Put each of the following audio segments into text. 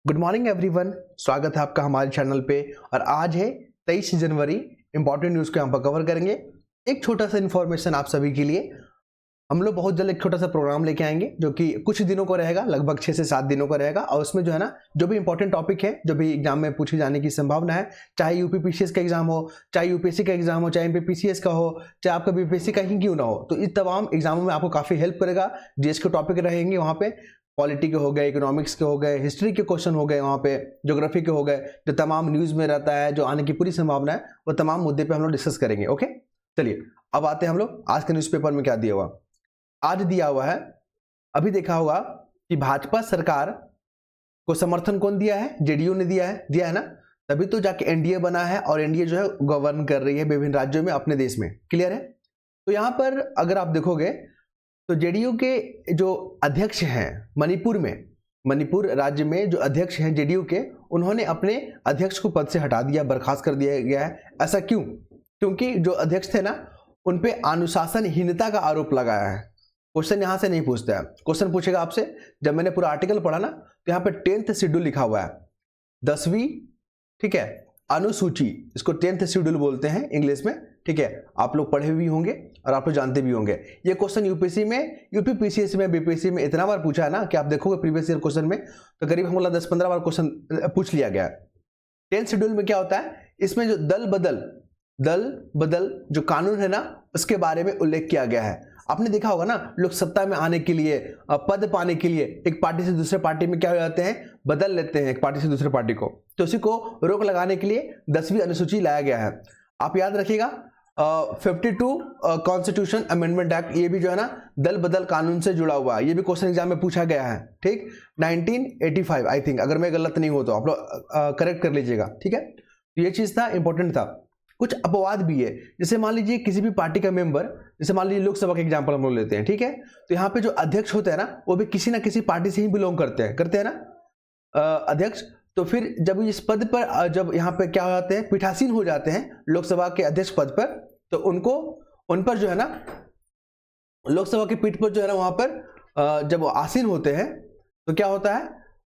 Good morning everyone, स्वागत है आपका हमारे चैनल पे। और आज है 23 जनवरी। इंपॉर्टेंट न्यूज़ को यहाँ पर कवर करेंगे। एक छोटा सा इन्फॉर्मेशन आप सभी के लिए। हम लोग बहुत जल्द एक छोटा सा प्रोग्राम लेके आएंगे जो कि कुछ दिनों को रहेगा, लगभग 6 से 7 दिनों का रहेगा। और उसमें जो है ना, जो भी इंपॉर्टेंट टॉपिक है, जो भी एग्जाम में पूछे जाने की संभावना है, चाहे यूपीपीसीएस का एग्जाम हो, चाहे यूपीएससी का एग्जाम हो, चाहे एमपीपीसीएस का हो, चाहे आपका बीपीएससी का ही क्यों ना हो, तो इस तमाम एग्जामों में आपको काफ़ी हेल्प करेगा। जीएस के टॉपिक रहेंगे वहाँ पे, पॉलिटी के हो गए, इकोनॉमिक्स के हो गए, हिस्ट्री के क्वेश्चन हो गए, वहाँ पे ज्योग्राफी के हो गए, जो तमाम न्यूज़ में रहता है, जो आने की पूरी संभावना है, वो तमाम मुद्दे पे हम लोग डिस्कस करेंगे। ओके, चलिए अब आते हैं हम लोग आज के न्यूज़पेपर में क्या दिया हुआ। आज दिया हुआ है, अभी देखा होगा कि भाजपा सरकार को समर्थन कौन दिया है? जेडीयू ने दिया है ना, तभी तो जाके एनडीए बना है और एनडीए जो है गवर्न कर रही है विभिन्न राज्यों में अपने देश में। क्लियर है? तो यहाँ पर अगर आप देखोगे तो जेडीयू के जो अध्यक्ष हैं मणिपुर राज्य में जो अध्यक्ष हैं जेडीयू के, उन्होंने अपने अध्यक्ष को पद से हटा दिया, बर्खास्त कर दिया गया है। ऐसा क्यों? क्योंकि जो अध्यक्ष थे ना, उन पे अनुशासनहीनता का आरोप लगाया है। क्वेश्चन यहाँ से नहीं पूछता है, क्वेश्चन पूछेगा आपसे। जब मैंने पूरा आर्टिकल पढ़ा ना, तो यहाँ पे 10th शेड्यूल लिखा हुआ है, 10वीं, ठीक है, अनुसूची, इसको 10th शेड्यूल बोलते हैं इंग्लिश में। ठीक है, आप लोग पढ़े भी होंगे और आप लोग जानते भी होंगे। ये क्वेश्चन यूपीएससी में, यूपीपीसीएस में, बीपीएससी में इतना बार पूछा है ना कि आप देखोगे प्रीवियस ईयर क्वेश्चन में तो करीब हमला 10-15 बार क्वेश्चन पूछ लिया गया है। 10th शेड्यूल में क्या होता है, इसमें जो दल बदल जो कानून है ना, उसके बारे में उल्लेख किया गया है। आपने देखा होगा ना, लोग सत्ता में आने के लिए, पद पाने के लिए एक पार्टी से दूसरे पार्टी में क्या हो जाते हैं, बदल लेते हैं एक पार्टी से दूसरे पार्टी को। तो उसी को रोक लगाने के लिए 10वीं अनुसूची लाया गया है। आप याद रखिएगा 52 कॉन्स्टिट्यूशन अमेंडमेंट एक्ट, ये भी जो है ना दल बदल कानून से जुड़ा हुआ है। ये भी क्वेश्चन एग्जाम में पूछा गया है। ठीक, 1985 आई थिंक, अगर मैं गलत नहीं हो तो आप लोग करेक्ट कर लीजिएगा। ठीक है, ये चीज था, इंपॉर्टेंट था। कुछ अपवाद भी है, जैसे मान लीजिए किसी भी पार्टी का मेंबर, जैसे मान लीजिए लोकसभा का एग्जाम्पल हम लोग लेते हैं। ठीक है, तो यहाँ पे जो अध्यक्ष होते हैं ना, वो भी किसी ना किसी पार्टी से ही बिलोंग करते हैं ना अध्यक्ष। तो फिर जब इस पद पर, जब यहाँ पे क्या हो जाते हैं, पीठासीन हो जाते हैं लोकसभा के अध्यक्ष पद पर, तो उन पर जो है ना, लोकसभा के पीठ पर जो है ना, वहां पर जब आसीन होते हैं तो क्या होता है,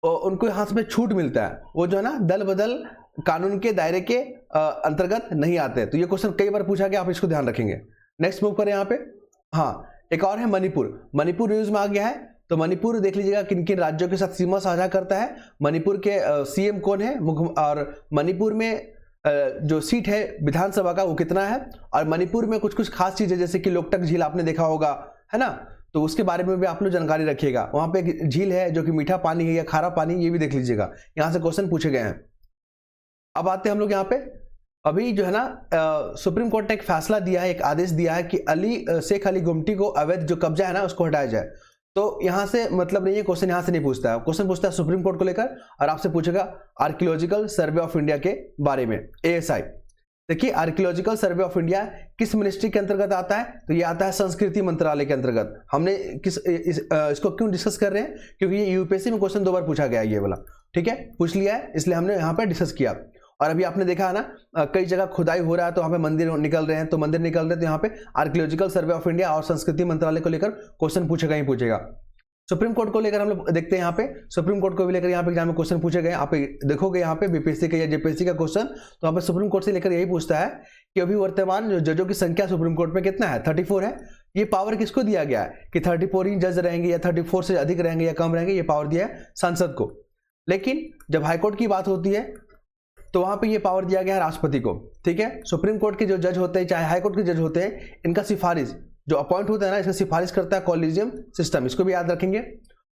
उनको यहाँ से छूट मिलता है। वो जो है ना दल बदल कानून के दायरे के अंतर्गत नहीं आते हैं। तो ये क्वेश्चन कई बार पूछा गया, आप इसको ध्यान रखेंगे। नेक्स्ट मूव करें यहाँ पे। हाँ, एक और है मणिपुर न्यूज में आ गया है। तो मणिपुर देख लीजिएगा किन किन राज्यों के साथ सीमा साझा करता है। मणिपुर के सीएम कौन है, और मणिपुर में जो सीट है विधानसभा का वो कितना है, और मणिपुर में कुछ कुछ खास चीजें जैसे कि लोकटक झील आपने देखा होगा, है ना, तो उसके बारे में भी आप लोग जानकारी रखिएगा। वहां पे एक झील है जो कि मीठा पानी है या खारा पानी, ये भी देख लीजिएगा, यहाँ से क्वेश्चन पूछे गए हैं। अब आते हैं हम लोग यहाँ पे, अभी जो है ना सुप्रीम कोर्ट ने एक फैसला दिया है, एक आदेश दिया है कि शेख अली गुमटी को अवैध जो कब्जा है ना उसको हटाया जाए। तो यहाँ से मतलब नहीं है, क्वेश्चन यहाँ से नहीं पूछता है, क्वेश्चन पूछता है सुप्रीम कोर्ट को लेकर, और आपसे पूछेगा आर्कियोलॉजिकल सर्वे ऑफ इंडिया के बारे में, एएसआई। देखिए, आर्कियोलॉजिकल सर्वे ऑफ इंडिया किस मिनिस्ट्री के अंतर्गत आता है, तो ये आता है संस्कृति मंत्रालय के अंतर्गत। हमने इसको क्यों डिस्कस कर रहे हैं, क्योंकि ये यूपीएससी में क्वेश्चन 2 बार पूछा गया ये वाला। ठीक है, पूछ लिया है, इसलिए हमने यहाँ पर डिस्कस किया। और अभी आपने देखा है ना, कई जगह खुदाई हो रहा है, तो वहाँ पे मंदिर निकल रहे हैं, तो यहाँ पे आर्कियोलॉजिकल सर्वे ऑफ इंडिया और संस्कृति मंत्रालय को लेकर क्वेश्चन पूछेगा। सुप्रीम कोर्ट को लेकर हम लोग देखते हैं, यहाँ पे सुप्रीम कोर्ट को भी लेकर यहाँ पे एग्जाम में क्वेश्चन पूछे गए। आप देखोगे यहाँ पे बीपीएससी का या जेपीएससी का क्वेश्चन, तो यहाँ पे सुप्रीम कोर्ट से लेकर यही पूछता है कि अभी वर्तमान जो जजों की संख्या सुप्रीम कोर्ट में कितना है, 34 है। ये पावर किसको दिया गया है कि 34 ही जज रहेंगे, या 34 से अधिक रहेंगे या कम रहेंगे, ये पावर दिया है सांसद को। लेकिन जब हाईकोर्ट की बात होती है तो वहां पे ये पावर दिया गया है राष्ट्रपति को। ठीक है, सुप्रीम कोर्ट के जो जज होते हैं, चाहे हाई कोर्ट के जज होते हैं, इनका सिफारिश जो अपॉइंट होता है ना, इसका सिफारिश करता है कॉलेजियम सिस्टम, इसको भी याद रखेंगे।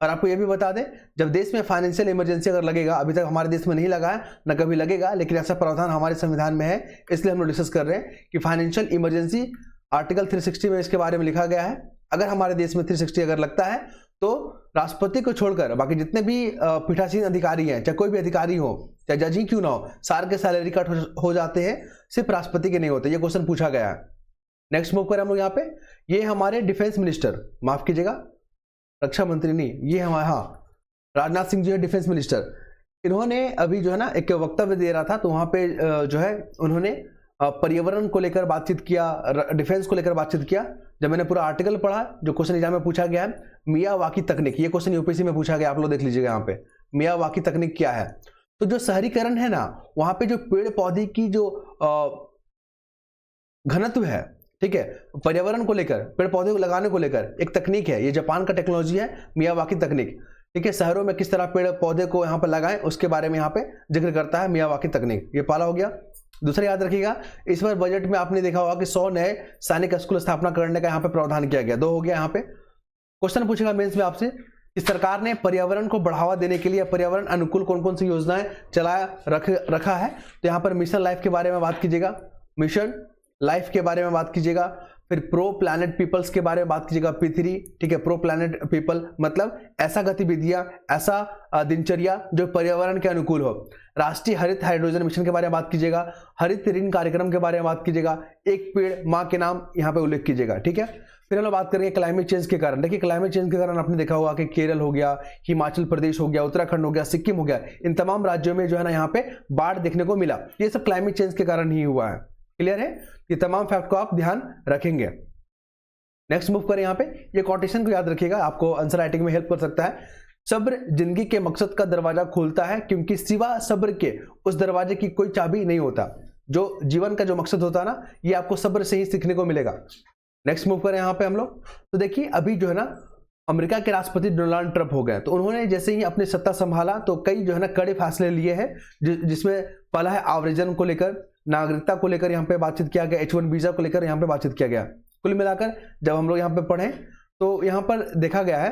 और आपको ये भी बता दें, जब देश में फाइनेंशियल इमरजेंसी अगर लगेगा, अभी तक हमारे देश में नहीं लगा है, न कभी लगेगा, लेकिन ऐसा प्रावधान हमारे संविधान में है, इसलिए हम लोग डिस्कस कर रहे हैं कि फाइनेंशियल इमरजेंसी आर्टिकल 360 में इसके बारे में लिखा गया है। अगर हमारे देश में 360 अगर लगता है, तो राष्ट्रपति को छोड़कर बाकी जितने भी पीठासीन अधिकारी हैं, चाहे कोई भी अधिकारी हो, चाहे जज ही क्यों ना हो, सारे के सैलरी कट हो जाते हैं, सिर्फ राष्ट्रपति के नहीं होते। ये क्वेश्चन पूछा गया है। नेक्स्ट मूव करें हम लोग यहाँ पे, ये हमारे डिफेंस मिनिस्टर, माफ कीजिएगा रक्षा मंत्री नहीं, ये हमारे, हाँ, राजनाथ सिंह जी है डिफेंस मिनिस्टर। इन्होंने अभी जो है ना एक वक्तव्य दे रहा था, तो वहां पे जो है उन्होंने पर्यावरण को लेकर बातचीत किया, डिफेंस को लेकर बातचीत किया। जब मैंने पूरा आर्टिकल पढ़ा, जो क्वेश्चन एग्जाम में पूछा गया है, मियावाकी तकनीक, ये क्वेश्चन यूपीएससी में पूछा गया, आप लोग देख लीजिएगा यहाँ पे, मियावाकी तकनीक क्या है। तो जो शहरीकरण है ना, वहां पे जो पेड़ पौधे की जो घनत्व है, ठीक है, पर्यावरण को लेकर, पेड़ पौधे को लगाने को लेकर एक तकनीक है, ये जापान का टेक्नोलॉजी है, मियावाकी तकनीक। ठीक है, शहरों में किस तरह पेड़ पौधे को यहाँ पर लगाएं उसके बारे में यहाँ पे जिक्र करता है मियावाकी तकनीक। ये पहला हो गया। दूसरा याद रखिएगा, इस बार बजट में आपने देखा होगा कि 100 नए सैनिक स्कूल स्थापना करने का यहाँ पे प्रावधान किया गया। 2 हो गया। यहाँ पे क्वेश्चन पूछेगा मेंस में आपसे कि सरकार ने पर्यावरण को बढ़ावा देने के लिए पर्यावरण अनुकूल कौन कौन सी योजनाएं रखा है। तो यहाँ पर मिशन लाइफ के बारे में बात कीजिएगा, मिशन लाइफ के बारे में बात कीजिएगा। फिर प्रो प्लैनेट पीपल्स के बारे में बात कीजिएगा, P3। ठीक है, प्रो प्लैनेट पीपल मतलब ऐसा गतिविधियां, ऐसा दिनचर्या जो पर्यावरण के अनुकूल हो। राष्ट्रीय हरित हाइड्रोजन मिशन के बारे में बात कीजिएगा, हरित ऋण कार्यक्रम के बारे में बात कीजिएगा, एक पेड़ माँ के नाम यहाँ पे उल्लेख कीजिएगा। ठीक है, फिर हम लोग बात करेंगे क्लाइमेट चेंज के कारण। देखिए, क्लाइमेट चेंज के कारण आपने देखा होगा कि केरल हो गया, हिमाचल प्रदेश हो गया, उत्तराखंड हो गया, सिक्किम हो गया, इन तमाम राज्यों में जो है ना यहाँ पे बाढ़ देखने को मिला। ये सब क्लाइमेट चेंज के कारण ही हुआ है। क्लियर है, ये तमाम फैक्ट को आप ध्यान रखेंगे। नेक्स्ट मूव करें। यहाँ पे ये कोटेशन को याद रखिएगा, आपको आंसर राइटिंग में हेल्प कर सकता है। सब्र जिंदगी के मकसद का दरवाजा खोलता है, क्योंकि सिवा सब्र के उस दरवाजे की कोई चाबी नहीं होता। जो जीवन का जो मकसद होता है ना, ये आपको सब्र से ही सीखने को मिलेगा। नेक्स्ट मूव करें यहाँ पे हम लोग। तो देखिए, अभी जो है ना अमेरिका के राष्ट्रपति डोनाल्ड ट्रंप हो गए, तो उन्होंने जैसे ही अपनी सत्ता संभाला तो कई जो है ना कड़े फैसले लिए हैं, जिसमें पहला है आव्रजन को लेकर, नागरिकता को लेकर यहाँ पे बातचीत किया गया, H1 वीजा को लेकर यहाँ पे बातचीत किया गया। कुल मिलाकर जब हम लोग यहाँ पे पढ़ें तो यहाँ पर देखा गया है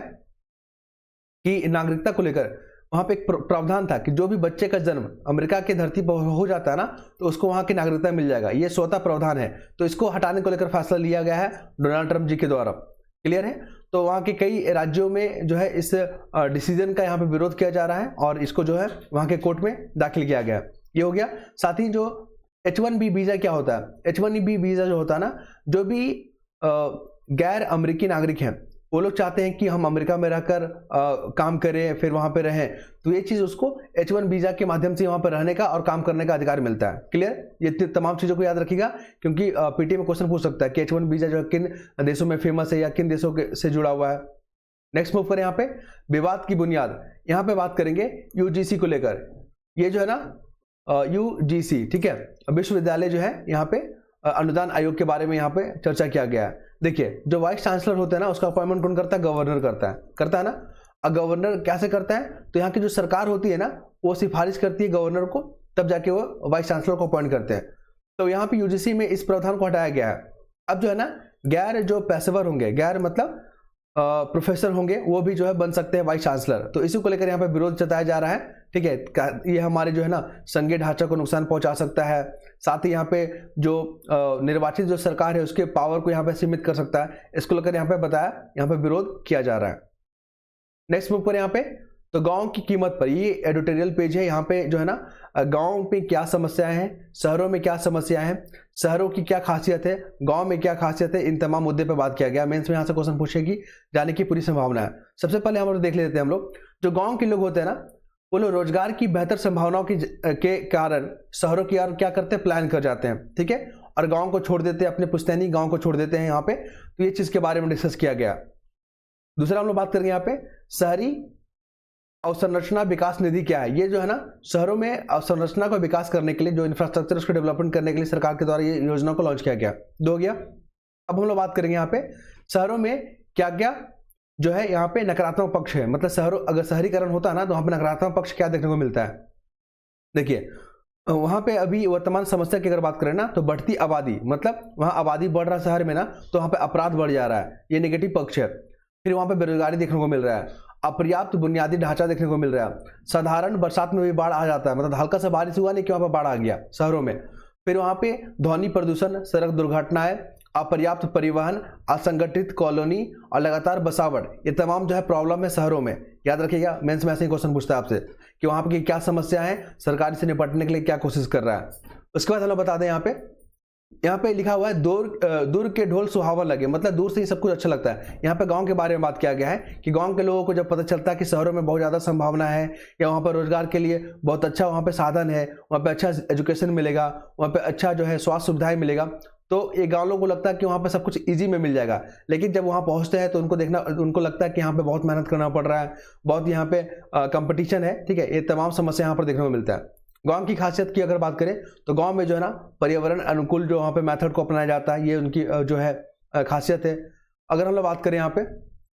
कि नागरिकता को लेकर वहाँ पे एक प्रावधान था कि जो भी बच्चे का जन्म अमेरिका की धरती पर हो जाता है ना, तो उसको वहाँ की नागरिकता मिल जाएगा। ये स्वतः प्रावधान है, तो इसको हटाने को लेकर फैसला लिया गया है डोनाल्ड ट्रंप जी के द्वारा। क्लियर है, तो वहाँ के कई राज्यों में जो है इस डिसीजन का यहाँ पे विरोध किया जा रहा है और इसको जो है वहाँ के कोर्ट में दाखिल किया गया। ये हो गया। साथ ही जो H1B वीजा क्या होता है, H1B वीजा जो होता है ना, जो भी गैर अमेरिकी नागरिक हैं वो लोग चाहते हैं कि हम अमेरिका में रहकर काम करें, फिर वहां पे रहें, तो ये चीज उसको H1 वीजा के माध्यम से वहां पर रहने का और काम करने का अधिकार मिलता है। क्लियर, ये तमाम चीजों को याद रखिएगा, क्योंकि पीटी में क्वेश्चन पूछ सकता है कि H1 वीजा जो है किन देशों में फेमस है या किन देशों से जुड़ा हुआ है। नेक्स्ट मूव करें यहाँ पे विवाद की बुनियाद। यहाँ पे बात करेंगे UGC को लेकर। ये जो है ना UGC, ठीक है, विश्वविद्यालय जो है यहाँ पे अनुदान आयोग के बारे में यहाँ पे चर्चा किया गया है। देखिए, जो वाइस चांसलर होते हैं ना, उसका अपॉइंटमेंट कौन करता है, गवर्नर करता है ना। और गवर्नर कैसे करता है, तो यहाँ की जो सरकार होती है ना, वो सिफारिश करती है गवर्नर को, तब जाके वो वाइस चांसलर को अपॉइंट करते हैं। तो यहाँ पे UGC में इस प्रावधान को हटाया गया है। अब जो है ना गैर जो पेशेवर होंगे, गैर मतलब प्रोफेसर होंगे, वो भी जो है बन सकते हैं वाइस चांसलर। तो इसी को लेकर यहाँ पे विरोध जताया जा रहा है। ठीक है, ये हमारे जो है ना संघीय ढांचा को नुकसान पहुंचा सकता है। साथ ही यहाँ पे जो निर्वाचित जो सरकार है उसके पावर को यहाँ पे सीमित कर सकता है। इसको लेकर यहाँ पे बताया, यहाँ पे विरोध किया जा रहा है। नेक्स्ट मूव पर यहाँ पे तो गांव की कीमत पर, ये एडिटोरियल पेज है। यहाँ पे जो है ना गांव में क्या समस्याएं हैं, शहरों में क्या समस्याएं हैं, शहरों की क्या खासियत है, गांव में क्या खासियत है, इन तमाम मुद्दे पे बात किया गया। मेंस में यहाँ से क्वेश्चन पूछेगी, जाने की पूरी संभावना है। सबसे पहले हम लोग देख लेते हैं, हम लोग जो गाँव के लोग होते हैं ना, वो लोग रोजगार की बेहतर संभावनाओं के कारण शहरों की यार क्या करते हैं, प्लान कर जाते हैं। ठीक है, और गाँव को छोड़ देते हैं, अपने पुश्तैनी गाँव को छोड़ देते हैं यहाँ पे। तो ये चीज के बारे में डिस्कस किया गया। दूसरा हम लोग बात करेंगे यहाँ पे शहरी अवसंरचना विकास निधि क्या है। ये जो है ना शहरों में अवसंरचना को विकास करने के लिए, जो इंफ्रास्ट्रक्चर उसको डेवलपमेंट करने के लिए सरकार के द्वारा ये योजना को लॉन्च किया गया। 2 हो गया। अब हम लोग बात करेंगे यहाँ पे शहरों में क्या क्या जो है यहाँ पे नकारात्मक पक्ष है, मतलब शहरों अगर शहरीकरण होता है ना, तो वहाँ पे नकारात्मक पक्ष क्या देखने को मिलता है। देखिए, वहाँ पे अभी वर्तमान समस्या की अगर बात करें ना, तो बढ़ती आबादी, मतलब वहाँ आबादी बढ़ रहा है शहर में ना, तो वहाँ पे अपराध बढ़ जा रहा है, ये नेगेटिव पक्ष है। फिर वहाँ पे बेरोजगारी देखने को मिल रहा है, अपर्याप्त बुनियादी ढांचा देखने को मिल रहा है, साधारण बरसात में भी बाढ़ आ जाता है, मतलब हल्का सा बारिश हुआ नहीं कि वहाँ पर बाढ़ आ गया शहरों में। फिर वहाँ पे ध्वनि प्रदूषण, सड़क दुर्घटनाएं, अपर्याप्त परिवहन, असंगठित कॉलोनी और लगातार बसावट, ये तमाम जो है प्रॉब्लम है शहरों में। याद रखिएगा, मेंस में ऐसे ही क्वेश्चन पूछता है आपसे कि वहाँ पे क्या समस्या है, सरकार से निपटने के लिए क्या कोशिश कर रहा है। उसके बाद हम लोग बता दें, यहाँ पे लिखा हुआ है दूर के ढोल सुहावा लगे, मतलब दूर से ही सब कुछ अच्छा लगता है। यहाँ पे गांव के बारे में बात किया गया है कि गांव के लोगों को जब पता चलता है कि शहरों में बहुत ज़्यादा संभावना है या वहाँ पर रोजगार के लिए बहुत अच्छा वहाँ पे साधन है, वहाँ पे अच्छा एजुकेशन मिलेगा, वहाँ पे अच्छा जो है स्वास्थ्य सुविधाएं मिलेगा, तो ये गाँव लोगों को लगता है कि वहाँ पे सब कुछ इजी में मिल जाएगा, लेकिन जब वहाँ पहुँचते हैं तो उनको लगता है कि यहाँ पे बहुत मेहनत करना पड़ रहा है, बहुत यहाँ पे कंपटीशन है, ठीक है। ये तमाम समस्या यहाँ पर देखने को मिलता है। गांव की खासियत की अगर बात करें तो गांव में जो है ना पर्यावरण अनुकूल जो वहाँ पे मेथड को अपनाया जाता है, ये उनकी जो है खासियत है। अगर हम लोग बात करें यहाँ पे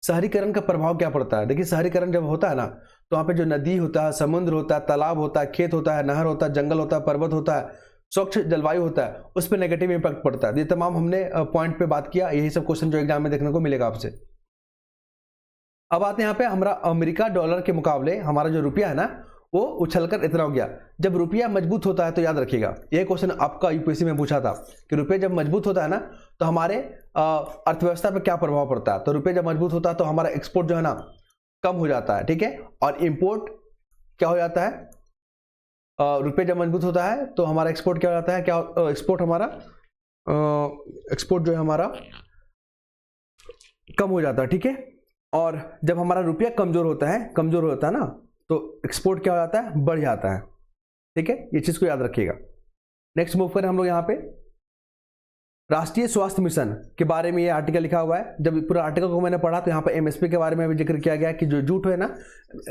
शहरीकरण का प्रभाव क्या पड़ता है, देखिए शहरीकरण जब होता है ना तो वहाँ पे जो नदी होता है, समुद्र होता है, तालाब होता है, खेत होता है, नहर होता है, जंगल होता है, पर्वत होता है, स्वच्छ जलवायु होता है, उस पर नेगेटिव इंपैक्ट पड़ता है। ये तमाम हमने पॉइंट पे बात किया, यही सब क्वेश्चन जो एग्जाम में देखने को मिलेगा आपसे। अब आते हैं यहाँ पे हमारा अमेरिका डॉलर के मुकाबले हमारा जो रुपया है ना वो उछलकर इतना हो गया। जब रुपया मजबूत होता है तो याद रखिएगा, यह क्वेश्चन आपका यूपीएससी में पूछा था कि रुपया जब मजबूत होता है ना तो हमारे अर्थव्यवस्था पर क्या प्रभाव पड़ता है। तो रुपया जब मजबूत होता है तो हमारा एक्सपोर्ट जो है ना कम हो जाता है, ठीक है, और इंपोर्ट क्या हो जाता है। रुपये जब मजबूत होता है तो हमारा एक्सपोर्ट क्या हो जाता है, क्या एक्सपोर्ट हमारा एक्सपोर्ट जो है हमारा कम हो जाता है, ठीक है। और जब हमारा रुपया कमजोर होता है ना तो एक्सपोर्ट क्या हो जाता है, बढ़ जाता है, ठीक है। ये चीज को याद रखिएगा। नेक्स्ट मूव करें हम लोग यहाँ पे राष्ट्रीय स्वास्थ्य मिशन के बारे में ये आर्टिकल लिखा हुआ है। जब पूरा आर्टिकल को मैंने पढ़ा तो यहाँ पे एमएसपी के बारे में भी जिक्र किया गया कि जो जूट है ना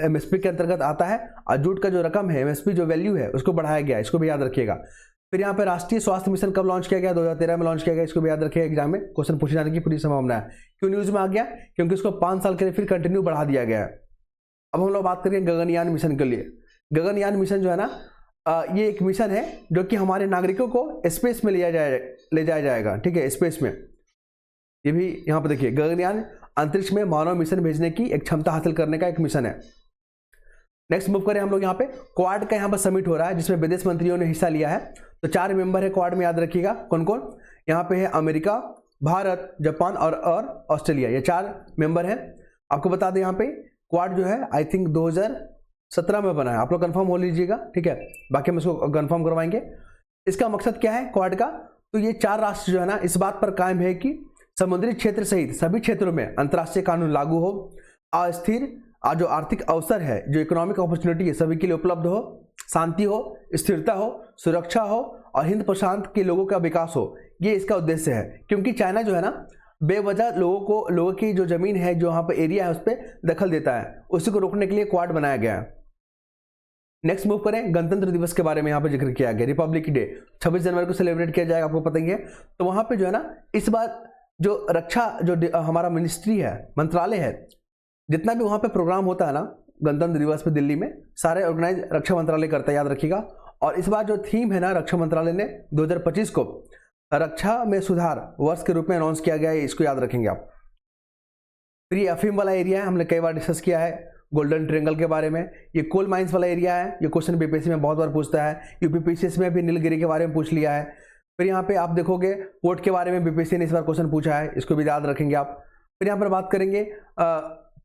एमएसपी के अंतर्गत आता है, और जूट का जो रकम है एमएसपी जो वैल्यू है उसको बढ़ाया गया, इसको भी याद रखिएगा। फिर यहाँ पे राष्ट्रीय स्वास्थ्य मिशन कब लॉन्च किया गया, 2013 में लॉन्च किया गया, इसको भी याद रखिएगा, एग्जाम में क्वेश्चन पूछे जाने की पूरी संभावना है। क्यों न्यूज में आ गया, क्योंकि इसको 5 साल के लिए फिर कंटिन्यू बढ़ा दिया गया है। अब हम लोग बात करेंगे गगनयान मिशन के लिए। गगनयान मिशन जो है ना ये एक मिशन है जो कि हमारे नागरिकों को स्पेस में ले जाया जाएगा, ठीक है, स्पेस में। ये भी यहाँ पर देखिए गगनयान अंतरिक्ष में मानव मिशन भेजने की एक क्षमता हासिल करने का एक मिशन है। नेक्स्ट मूव करें हम लोग यहाँ पे क्वाड का यहाँ पर समिट हो रहा है जिसमें विदेश मंत्रियों ने हिस्सा लिया है। तो 4 मेंबर है क्वाड में, याद रखिएगा कौन कौन। यहाँ पे है अमेरिका, भारत, जापान और ऑस्ट्रेलिया, ये 4 मेंबर हैं। आपको बता दें यहाँ पे क्वाड जो है आई थिंक 2017 में बना है, आप लोग कंफर्म हो लीजिएगा, ठीक है, बाकी हम इसको कंफर्म करवाएंगे। इसका मकसद क्या है क्वाड का, तो ये 4 राष्ट्र जो है ना इस बात पर कायम है कि समुद्री क्षेत्र सहित सभी क्षेत्रों में अंतर्राष्ट्रीय कानून लागू हो, अस्थिर जो आर्थिक अवसर है, जो इकोनॉमिक अपॉर्चुनिटी है सभी के लिए उपलब्ध हो, शांति हो, स्थिरता हो, सुरक्षा हो और हिंद प्रशांत के लोगों का विकास हो। ये इसका उद्देश्य है, क्योंकि चाइना जो है ना बेवजह लोगों की जो जमीन है, जो वहाँ पर एरिया है उस पर दखल देता है, उसी को रोकने के लिए क्वाड बनाया गया है। नेक्स्ट मूव करें गणतंत्र दिवस के बारे में, यहाँ पे जिक्र किया गया रिपब्लिक डे 26 जनवरी को सेलिब्रेट किया जाएगा, आपको पता ही है। तो वहाँ पे जो है ना इस बार जो रक्षा जो हमारा मिनिस्ट्री है, मंत्रालय है, जितना भी वहाँ पे प्रोग्राम होता है ना गणतंत्र दिवस पे दिल्ली में, सारे ऑर्गेनाइज रक्षा मंत्रालय करता है, याद रखिएगा। और इस बार जो थीम है ना रक्षा मंत्रालय ने 2025 को रक्षा में सुधार वर्ष के रूप में अनाउंस किया गया है, इसको याद रखेंगे आप। फिर ये अफीम वाला एरिया है, हमने कई बार डिस्कस किया है गोल्डन ट्रायंगल के बारे में। ये कोल माइंस वाला एरिया है, ये क्वेश्चन बीपीएससी में बहुत बार पूछता है, यूपीपीसीएस में भी नीलगिरी के बारे में पूछ लिया है। फिर यहाँ पे आप देखोगे पोर्ट के बारे में बीपीएससी ने इस बार क्वेश्चन पूछा है, इसको भी याद रखेंगे आप। फिर यहाँ पर बात करेंगे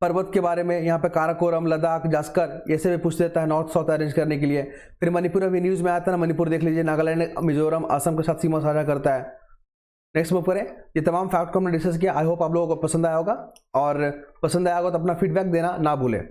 पर्वत के बारे में, यहाँ पे काराकोरम, लद्दाख, जास्कर ऐसे भी पूछ देता है नॉर्थ साउथ अरेंज करने के लिए। फिर मणिपुर अभी न्यूज़ में आया था ना, मणिपुर देख लीजिए, नागालैंड, मिजोरम, असम के साथ सीमा साझा करता है। नेक्स्ट मूव करें, ये तमाम फैक्ट को हमने डिस्कस किया। आई होप आप लोगों को पसंद आया होगा, और पसंद आया होगा तो अपना फीडबैक देना ना भूलें।